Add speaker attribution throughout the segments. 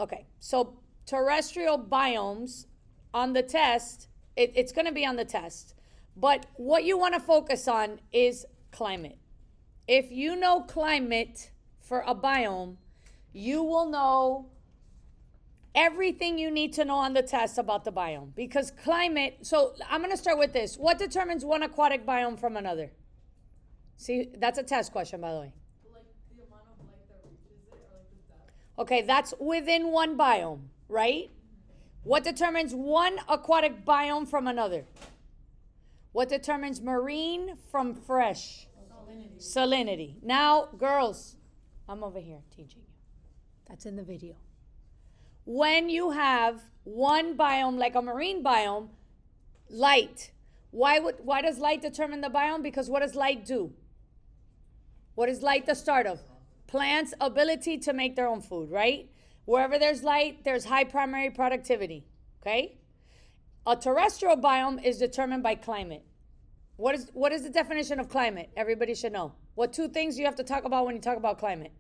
Speaker 1: Okay, so terrestrial biomes on the test, it's going to be on the test. But what you want to focus on is climate. If you know climate for a biome, you will know everything you need to know on the test about the biome. Because climate, so I'm going to start with this. What determines one aquatic biome from another? See, that's a test question, by the way.
Speaker 2: Like the amount of light that reaches it, or like the depth.
Speaker 1: Okay, that's within one biome, right? What determines one aquatic biome from another? What determines marine from fresh?
Speaker 2: Salinity.
Speaker 1: Salinity. Now, girls, I'm over here teaching you. That's in the video. When you have one biome, like a marine biome, light. Why does light determine the biome? Because what does light do? What is light the start of? Plants' ability to make their own food, right? Wherever there's light, there's high primary productivity, okay? A terrestrial biome is determined by climate. What is the definition of climate? Everybody should know. What two things you have to talk about when you talk about climate?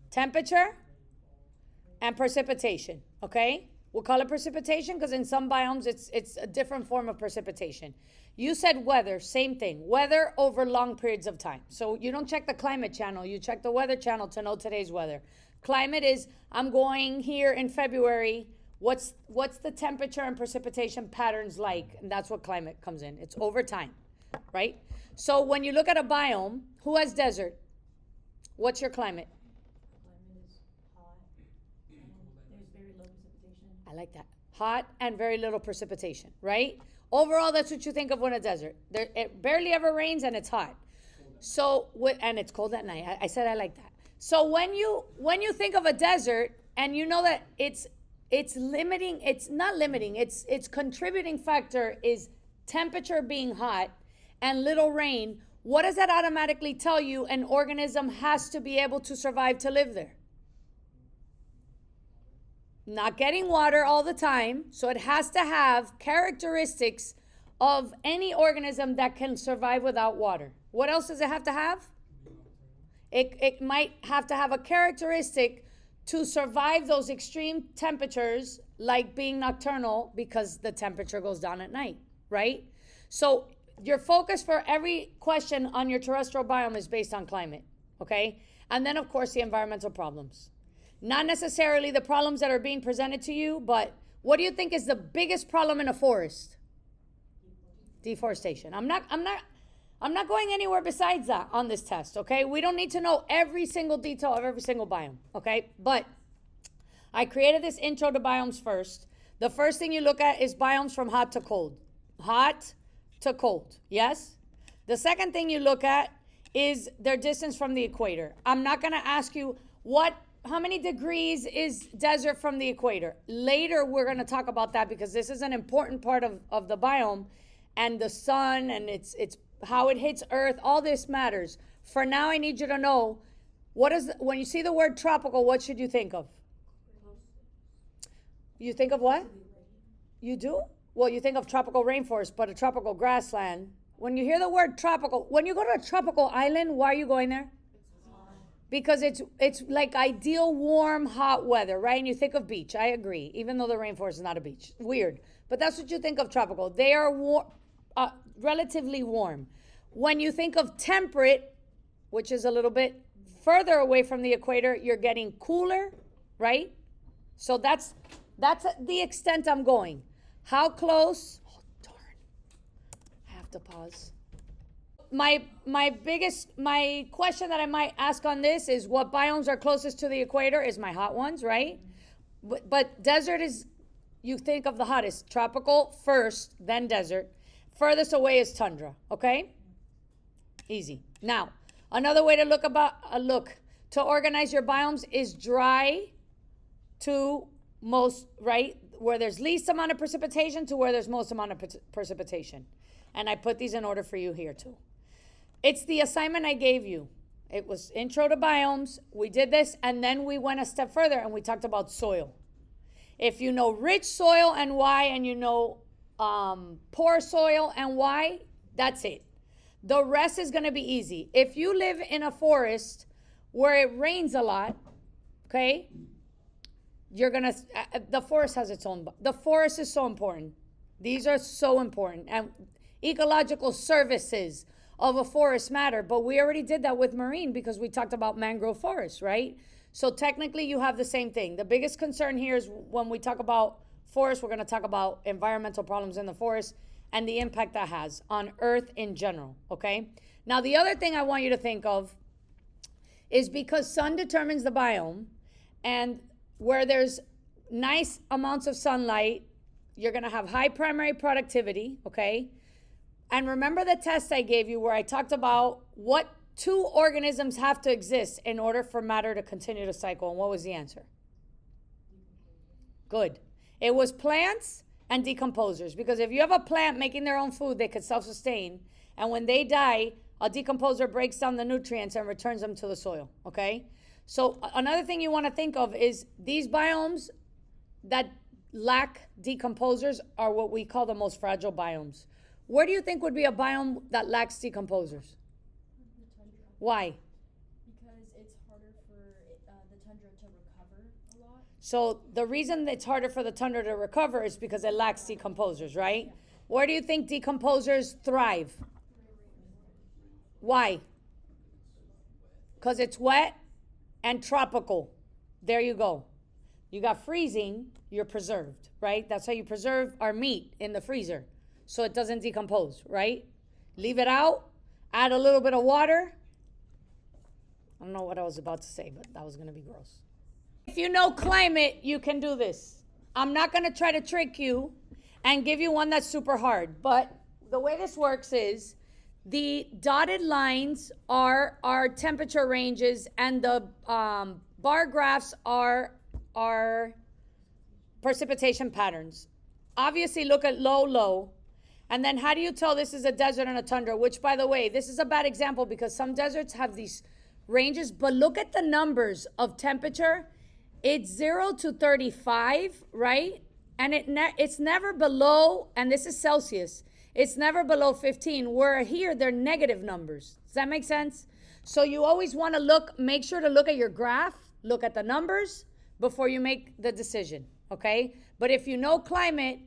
Speaker 1: Temperature and precipitation, okay? We'll call it precipitation because in some biomes it's a different form of precipitation. You said weather, same thing. Weather over long periods of time. So you don't check the climate channel, you check the weather channel to know today's weather. Climate is, I'm going here in February, what's the temperature and precipitation patterns like? And that's what climate comes in. It's over time, right? So when you look at a biome, who has desert? What's your climate?
Speaker 2: Climate is hot, and there's very low precipitation.
Speaker 1: I like that. Hot and very little precipitation, right? Overall, that's what you think of when a desert. It barely ever rains and it's hot. So, and it's cold at night. I said I like that. So when you think of a desert and you know that it's limiting, it's not limiting, its contributing factor is temperature being hot and little rain, what does that automatically tell you? An organism has to be able to survive to live there. Not getting water all the time, so it has to have characteristics of any organism that can survive without water. What else does it have to have? It might have to have a characteristic to survive those extreme temperatures, like being nocturnal because the temperature goes down at night, right? So your focus for every question on your terrestrial biome is based on climate, okay? And then, of course, the environmental problems. Not necessarily the problems that are being presented to you, but what do you think is the biggest problem in a forest? Deforestation. I'm not going anywhere besides that on this test, okay? We don't need to know every single detail of every single biome, okay? But I created this intro to biomes first. The first thing you look at is biomes from hot to cold. Hot to cold, yes? The second thing you look at is their distance from the equator. I'm not gonna ask you how many degrees is desert from the equator? Later, we're going to talk about that because this is an important part of the biome and the sun and it's how it hits Earth. All this matters. For now, I need you to know, when you see the word tropical, what should you think of? You think of what? You do? Well, you think of tropical rainforest, but a tropical grassland. When you hear the word tropical, when you go to a tropical island, why are you going there? Because it's like ideal, warm, hot weather, right? And you think of beach. I agree, even though the rainforest is not a beach. Weird. But that's what you think of tropical. They are relatively warm. When you think of temperate, which is a little bit further away from the equator, you're getting cooler, right? So that's the extent I'm going. How close? Oh, darn. I have to pause. My question that I might ask on this is what biomes are closest to the equator is my hot ones, right? But desert is, you think of the hottest. Tropical first, then desert. Furthest away is tundra, okay? Easy. Now, another way to look to organize your biomes is dry to most, right? Where there's least amount of precipitation to where there's most amount of precipitation. And I put these in order for you here too. It's the assignment I gave you. It was intro to biomes. We did this, and then we went a step further, and we talked about soil. If you know rich soil and why, and you know poor soil and why, that's it. The rest is going to be easy. If you live in a forest where it rains a lot, okay? You're gonna, the forest has its own, the forest is so important. These are so important. And ecological services of a forest matter, but we already did that with marine because we talked about mangrove forests, right? So technically you have the same thing. The biggest concern here is when we talk about forest, we're gonna talk about environmental problems in the forest and the impact that has on Earth in general, okay? Now the other thing I want you to think of is because sun determines the biome, and where there's nice amounts of sunlight, you're gonna have high primary productivity, okay? And remember the test I gave you where I talked about what two organisms have to exist in order for matter to continue to cycle, and what was the answer? Good. It was plants and decomposers, because if you have a plant making their own food, they could self-sustain, and when they die, a decomposer breaks down the nutrients and returns them to the soil, okay? So another thing you want to think of is these biomes that lack decomposers are what we call the most fragile biomes. Where do you think would be a biome that lacks decomposers?
Speaker 2: The tundra.
Speaker 1: Why?
Speaker 2: Because it's harder for the tundra to recover a lot.
Speaker 1: So the reason it's harder for the tundra to recover is because it lacks decomposers, right? Where do you think decomposers thrive? Why? Because it's wet and tropical. There you go. You got freezing, you're preserved, right? That's how you preserve our meat in the freezer, so it doesn't decompose, right? Leave it out, add a little bit of water. I don't know what I was about to say, but that was gonna be gross. If you know climate, you can do this. I'm not gonna try to trick you and give you one that's super hard, but the way this works is the dotted lines are our temperature ranges, and the bar graphs are precipitation patterns. Obviously, look at low, low. And then how do you tell this is a desert and a tundra? Which, by the way, this is a bad example because some deserts have these ranges, but look at the numbers of temperature. It's 0 to 35, right? And it's never below, and this is Celsius, it's never below 15, where here they're negative numbers. Does that make sense? So you always want to make sure to look at your graph, look at the numbers before you make the decision, okay? But if you know climate,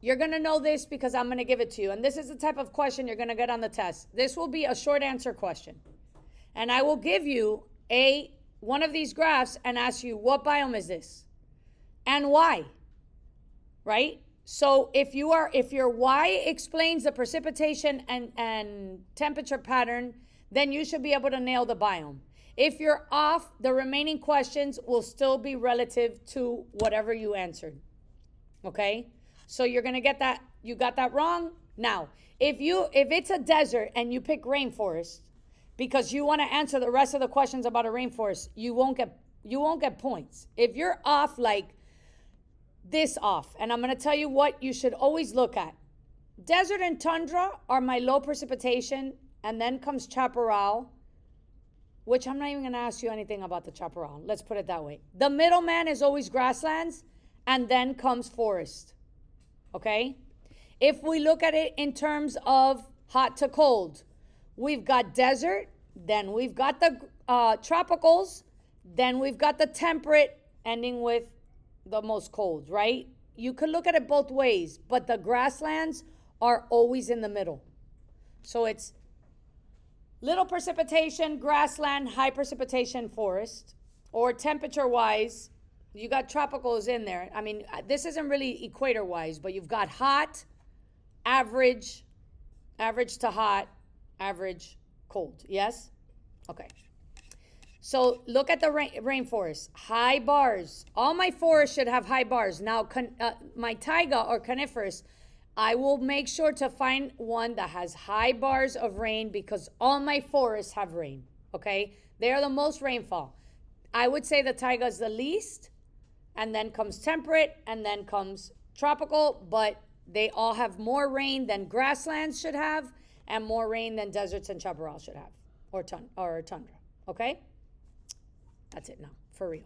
Speaker 1: you're going to know this because I'm going to give it to you. And this is the type of question you're going to get on the test. This will be a short answer question. And I will give you one of these graphs and ask you, what biome is this? And why? Right? So if your Y explains the precipitation and temperature pattern, then you should be able to nail the biome. If you're off, the remaining questions will still be relative to whatever you answered. Okay? So you're gonna get that, you got that wrong. Now, if it's a desert and you pick rainforest because you want to answer the rest of the questions about a rainforest, you won't get points. If you're off like this off, and I'm going to tell you what you should always look at. Desert and tundra are my low precipitation, and then comes chaparral, which I'm not even going to ask you anything about the chaparral. Let's put it that way. The middleman is always grasslands, and then comes forest. Okay? If we look at it in terms of hot to cold, we've got desert, then we've got the tropicals, then we've got the temperate, ending with the most cold, right? You could look at it both ways, but the grasslands are always in the middle. So it's little precipitation, grassland, high precipitation, forest. Or temperature-wise, you got tropicals in there. I mean, this isn't really equator-wise, but you've got hot, average to hot, average cold. Yes? Okay. So look at the rainforest, high bars. All my forests should have high bars. Now, my taiga or coniferous, I will make sure to find one that has high bars of rain because all my forests have rain, okay? They are the most rainfall. I would say the taiga is the least, and then comes temperate, and then comes tropical, but they all have more rain than grasslands should have, and more rain than deserts and chaparral should have, or tundra, okay? That's it now, for real.